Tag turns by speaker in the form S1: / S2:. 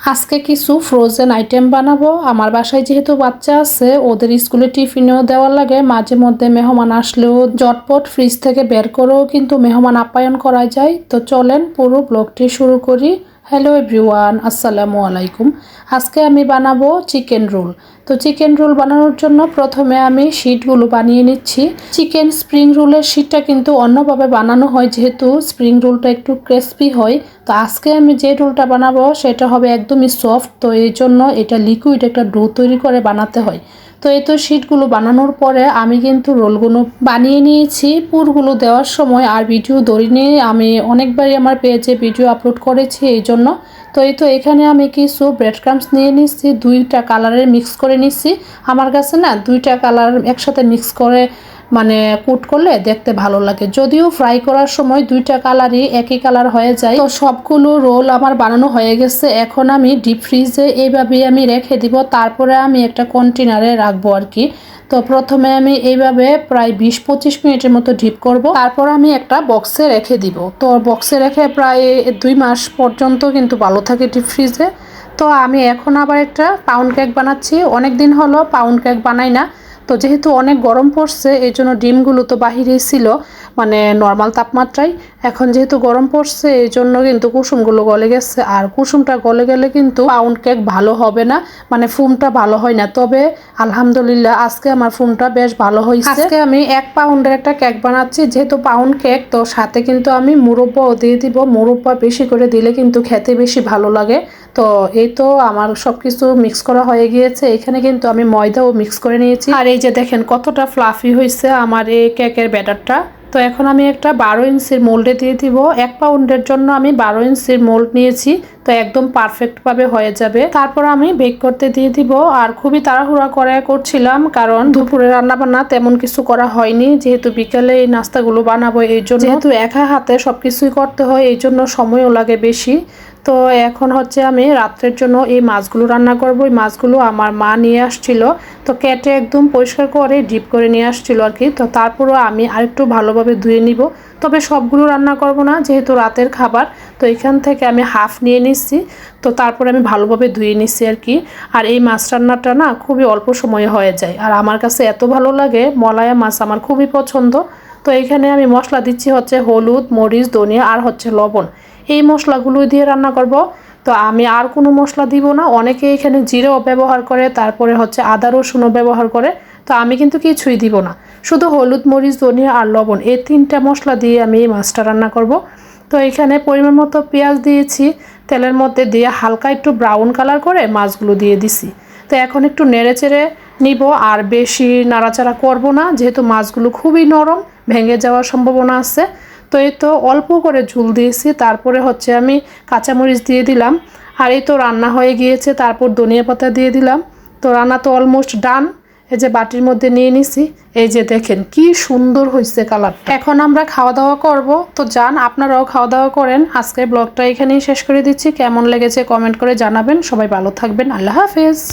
S1: আজকে কিছু frozen item বানাবো। আমার বাসায় যেহেতু বাচ্চা আছে, ওদের স্কুলে টিফিনেও দেওয়ার লাগে, মাঝে মধ্যে মেহমান আসলেও ঝটপট ফ্রিজ থেকে বের করেও কিন্তু মেহমান আপ্যায়ন করা যায়। তো চলেন পুরো ব্লগটি শুরু করি। হ্যালো এভরিওয়ান, আসসালামু আলাইকুম। আজকে আমি বানাবো চিকেন রোল। তো চিকেন রোল বানানোর জন্য প্রথমে আমি শিটগুলো বানিয়ে নিচ্ছি। চিকেন স্প্রিং রোলের শিটটা কিন্তু অন্যভাবে বানানো হয়, যেহেতু স্প্রিং রোলটা একটু ক্রিস্পি হয়। তো আজকে আমি যে রোলটা বানাবো সেটা হবে একদমই সফট। তো এই জন্য এটা লিকুইড একটা ডো তৈরি করে বানাতে হয়। তো এই তো শিটগুলো বানানোর পরে আমি কিন্তু রোলগুলো বানিয়ে নিয়েছি। পুরগুলো দেওয়ার সময় আর ভিডিও ধরিনি, আমি অনেকবারই আমার পেজে ভিডিও আপলোড করেছি এই জন্য। তো এই তো এখানে আমি কিছু ব্রেড ক্রাম্পস নিয়ে নিচ্ছি, দুইটা কালারের মিক্স করে নিচ্ছি। আমার কাছে না দুইটা কালার একসাথে মিক্স করে মানে কুট করলে দেখতে ভালো লাগে, যদিও ফ্রাই করার সময় দুইটা কালারই একই কালার হয়ে যায়। তো সবগুলো রোল আমার বানানো হয়ে গেছে। এখন আমি ডিপ ফ্রিজে এইভাবেই আমি রেখে দিব, তারপরে আমি একটা কন্টেনারে রাখবো আর কি। তো প্রথমে আমি এইভাবে প্রায় 20-25 মিনিটের মতো ডিপ করব, তারপর আমি একটা বক্সে রেখে দিব। তো বক্সে রেখে প্রায় 2 মাস পর্যন্ত কিন্তু ভালো থাকে ডিপ ফ্রিজে। তো আমি এখন আবার একটা পাউন্ড কেক বানাচ্ছি। অনেক দিন হলো পাউন্ড কেক বানাই না। তো যেহেতু অনেক গরম পড়ছে এই জন্য ডিমগুলো তো বাহিরেই ছিল, মানে নর্মাল তাপমাত্রায়। এখন যেহেতু গরম পড়ছে এই জন্য কিন্তু কুসুমগুলো গলে গেছে, আর কুসুমটা গলে গেলে কিন্তু পাউন্ড কেক ভালো হবে না, মানে ফুমটা ভালো হয় না। তবে আলহামদুলিল্লাহ আজকে আমার ফুমটা বেশ ভালো হয়েছে। আজকে আমি 1 পাউন্ডের একটা কেক বানাচ্ছি, যেহেতু পাউন্ড কেক তো সাথে কিন্তু আমি মুরব্বাও দিয়ে দিব। মুরব্বা বেশি করে দিলে কিন্তু খেতে বেশি ভালো লাগে। তো এই তো আমার সবকিছু মিক্স করা হয়ে গিয়েছে। এখানে কিন্তু আমি ময়দাও মিক্স করে নিয়েছি, আর এই যে দেখেন কতটা ফ্লাফি হয়েছে আমার এই কেকের ব্যাটারটা। তো এখন আমি একটা 12 ইঞ্চির মোল্ডে দিয়ে দিব। 1 পাউন্ডের জন্য আমি 12 ইঞ্চির মোল্ড নিয়েছি, তো একদম পারফেক্টভাবে হয়ে যাবে। তারপর আমি বেক করতে দিয়ে দিব। আর খুবই তাড়াহুড়া করে করছিলাম, কারণ দুপুরে রান্না বান্না তেমন কিছু করা হয়নি, যেহেতু বিকালে এই নাস্তাগুলো বানাবো এই জন্য। যেহেতু একা হাতে সবকিছুই করতে হয় এই জন্য সময়ও লাগে বেশি। তো এখন হচ্ছে আমি রাত্রের জন্য এই মাছগুলো রান্না করব। এই মাছগুলো আমার মা নিয়ে আসছিল, তো কেটে একদম পরিষ্কার করে ডিপ করে নিয়ে আসছিল আর কি। তো তারপরও আমি আরেকটু ভালোভাবে ধুয়ে নিব। তবে সবগুলো রান্না করব না, যেহেতু রাতের খাবার। তো এখান থেকে আমি হাফ নিয়ে নিচ্ছি, তো তারপরে আমি ভালোভাবে ধুয়ে নিচ্ছি আর কি। আর এই মাছ রান্নাটা না খুবই অল্প সময়ে হয়ে যায়, আর আমার কাছে এত ভালো লাগে। মলায়া মাছ আমার খুবই পছন্দ। তো এখানে আমি মশলা দিচ্ছি হচ্ছে হলুদ, মরিচ, ধনিয়া আর হচ্ছে লবণ। এই মশলাগুলো দিয়ে রান্না করব। তো আমি আর কোনো মশলা দিব না। অনেকে এখানে জিরেও ব্যবহার করে, তারপরে হচ্ছে আদা রসুনও ব্যবহার করে। তো আমি কিন্তু কিছুই দিব না, শুধু হলুদ, মরিচ, ধনিয়া আর লবণ এই 3টা মশলা দিয়ে আমি এই মাছটা রান্না করব। তো এখানে পরিমাণ মতো পেঁয়াজ দিয়েছি, তেলের মধ্যে দিয়ে হালকা একটু ব্রাউন কালার করে মাছগুলো দিয়ে দিছি। তো এখন একটু নেড়ে চেড়ে নিব, আর বেশি নাড়াচাড়া করব না, যেহেতু মাছগুলো খুবই নরম, ভেঙে যাওয়ার সম্ভাবনা আছে। তো এই তো অল্প করে ঝোল দিয়েছি, তারপরে হচ্ছে আমি কাঁচামরিচ দিয়ে দিলাম। আর এই তো রান্না হয়ে গিয়েছে, তারপর ধনিয়া পাতা দিয়ে দিলাম। তো রান্না তো অলমোস্ট ডান। এই যে বাটির মধ্যে নিয়ে নিছি, এই যে দেখেন কি সুন্দর হয়েছে কালার। এখন আমরা খাওয়া দাওয়া করব। তো যান আপনারাও খাওয়া দাওয়া করেন। আজকের ব্লগটা এখানেই শেষ করে দিচ্ছি। কেমন লেগেছে কমেন্ট করে জানাবেন। সবাই ভালো থাকবেন। আল্লাহ হাফেজ।